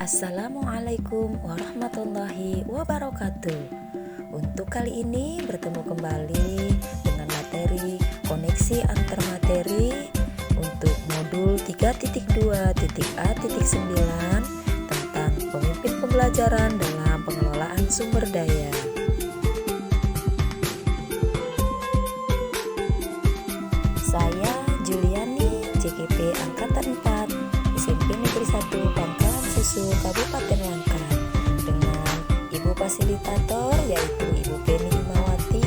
Assalamualaikum warahmatullahi wabarakatuh. Untuk kali ini bertemu kembali dengan materi koneksi antar materi untuk modul 3.2.A.9 tentang pemimpin pembelajaran dalam pengelolaan sumber daya. Saya Juliani, JKP Angkatan 4, SMP Negeri 1 Pangkalan Susu, Kabupaten Langkat, dengan Ibu Fasilitator yaitu Ibu Penny Himawati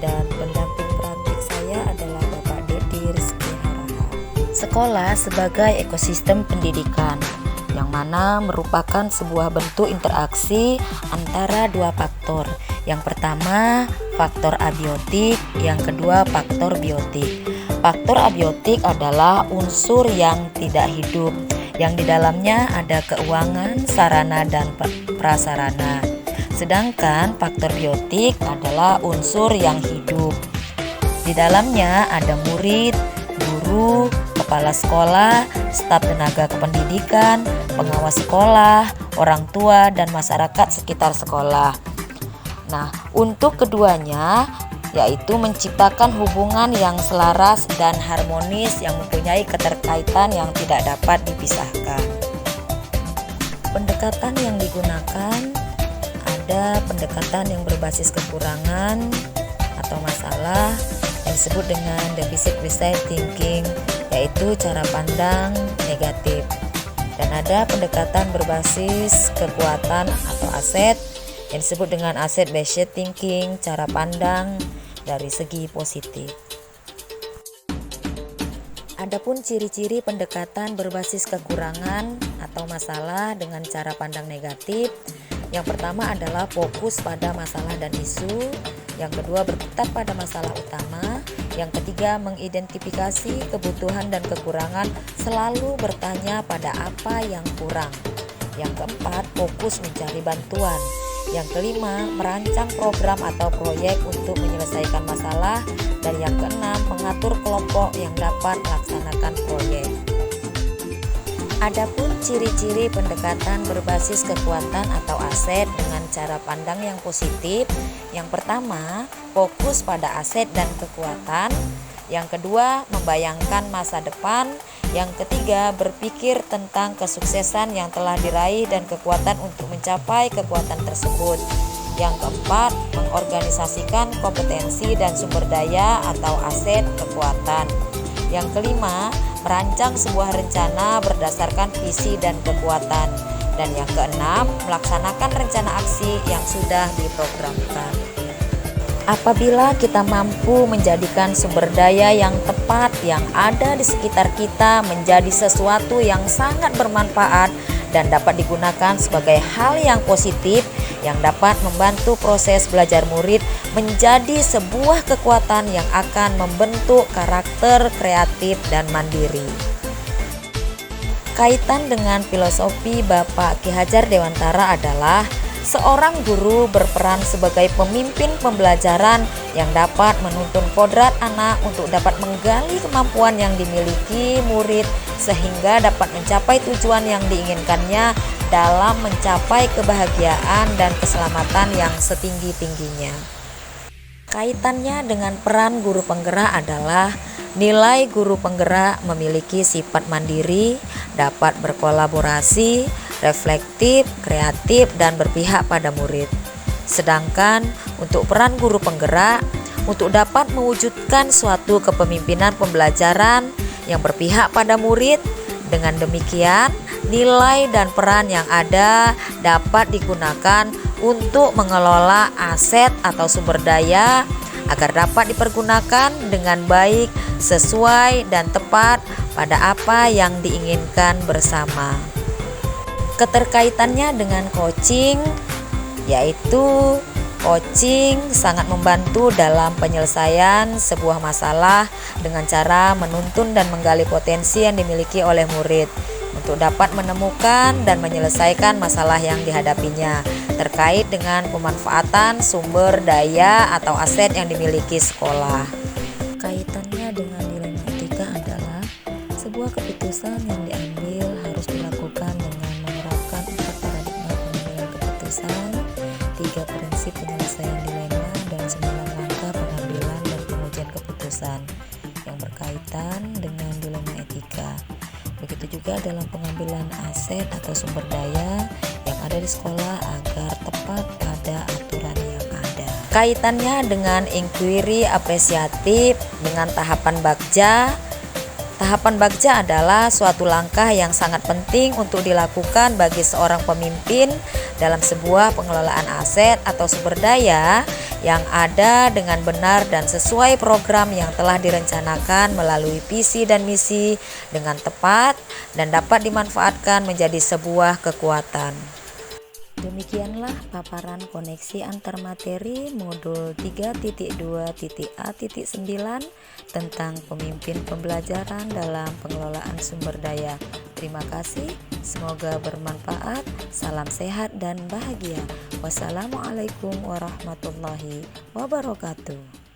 dan pendamping perantik saya adalah Bapak Dedi Rizky Harahap. Sekolah sebagai ekosistem pendidikan, yang mana merupakan sebuah bentuk interaksi antara dua faktor. Yang pertama, faktor abiotik, yang kedua faktor biotik. Faktor abiotik adalah unsur yang tidak hidup, yang di dalamnya ada keuangan, sarana, dan prasarana. Sedangkan faktor biotik adalah unsur yang hidup. Di dalamnya ada murid, guru, kepala sekolah, staf tenaga kependidikan, pengawas sekolah, orang tua, dan masyarakat sekitar sekolah. Nah, untuk keduanya yaitu menciptakan hubungan yang selaras dan harmonis yang mempunyai keterkaitan yang tidak dapat dipisahkan. Pendekatan yang digunakan ada pendekatan yang berbasis kekurangan atau masalah yang disebut dengan deficit based thinking, yaitu cara pandang negatif. Dan ada pendekatan berbasis kekuatan atau aset yang disebut dengan asset based thinking, cara pandang dari segi positif. Adapun ciri-ciri pendekatan berbasis kekurangan atau masalah dengan cara pandang negatif, yang pertama adalah fokus pada masalah dan isu, yang kedua berkutat pada masalah utama, yang ketiga mengidentifikasi kebutuhan dan kekurangan, selalu bertanya pada apa yang kurang, yang keempat fokus mencari bantuan, yang kelima, merancang program atau proyek untuk menyelesaikan masalah, dan yang keenam, mengatur kelompok yang dapat melaksanakan proyek. Adapun ciri-ciri pendekatan berbasis kekuatan atau aset dengan cara pandang yang positif, yang pertama, fokus pada aset dan kekuatan, yang kedua, membayangkan masa depan, yang ketiga, berpikir tentang kesuksesan yang telah diraih dan kekuatan untuk mencapai kekuatan tersebut. Yang keempat, mengorganisasikan kompetensi dan sumber daya atau aset kekuatan. Yang kelima, merancang sebuah rencana berdasarkan visi dan kekuatan. Dan yang keenam, melaksanakan rencana aksi yang sudah diprogramkan. Apabila kita mampu menjadikan sumber daya yang tepat yang ada di sekitar kita menjadi sesuatu yang sangat bermanfaat dan dapat digunakan sebagai hal yang positif yang dapat membantu proses belajar murid menjadi sebuah kekuatan yang akan membentuk karakter kreatif dan mandiri. Kaitan dengan filosofi Bapak Ki Hajar Dewantara adalah seorang guru berperan sebagai pemimpin pembelajaran yang dapat menuntun kodrat anak untuk dapat menggali kemampuan yang dimiliki murid sehingga dapat mencapai tujuan yang diinginkannya dalam mencapai kebahagiaan dan keselamatan yang setinggi-tingginya. Kaitannya dengan peran guru penggerak adalah nilai guru penggerak memiliki sifat mandiri, dapat berkolaborasi, reflektif, kreatif, dan berpihak pada murid. Sedangkan untuk peran guru penggerak, untuk dapat mewujudkan suatu kepemimpinan pembelajaran yang berpihak pada murid, dengan demikian nilai dan peran yang ada dapat digunakan untuk mengelola aset atau sumber daya agar dapat dipergunakan dengan baik, sesuai, dan tepat pada apa yang diinginkan bersama. Keterkaitannya dengan coaching, yaitu coaching sangat membantu dalam penyelesaian sebuah masalah dengan cara menuntun dan menggali potensi yang dimiliki oleh murid untuk dapat menemukan dan menyelesaikan masalah yang dihadapinya terkait dengan pemanfaatan sumber daya atau aset yang dimiliki sekolah. Kaitannya dengan dilema etika adalah sebuah keputusan yang diambil harus dilakukan dengan menerapkan 4 begitu juga dalam pengambilan aset atau sumber daya yang ada di sekolah agar tepat pada aturan yang ada. Kaitannya dengan inquiry apresiatif dengan tahapan bagja. Tahapan bagja adalah suatu langkah yang sangat penting untuk dilakukan bagi seorang pemimpin dalam sebuah pengelolaan aset atau sumber daya yang ada dengan benar dan sesuai program yang telah direncanakan melalui visi dan misi dengan tepat dan dapat dimanfaatkan menjadi sebuah kekuatan. Demikianlah paparan koneksi antar materi modul 3.2.A.9 tentang pemimpin pembelajaran dalam pengelolaan sumber daya. Terima kasih, semoga bermanfaat. Salam sehat dan bahagia. Wassalamualaikum warahmatullahi wabarakatuh.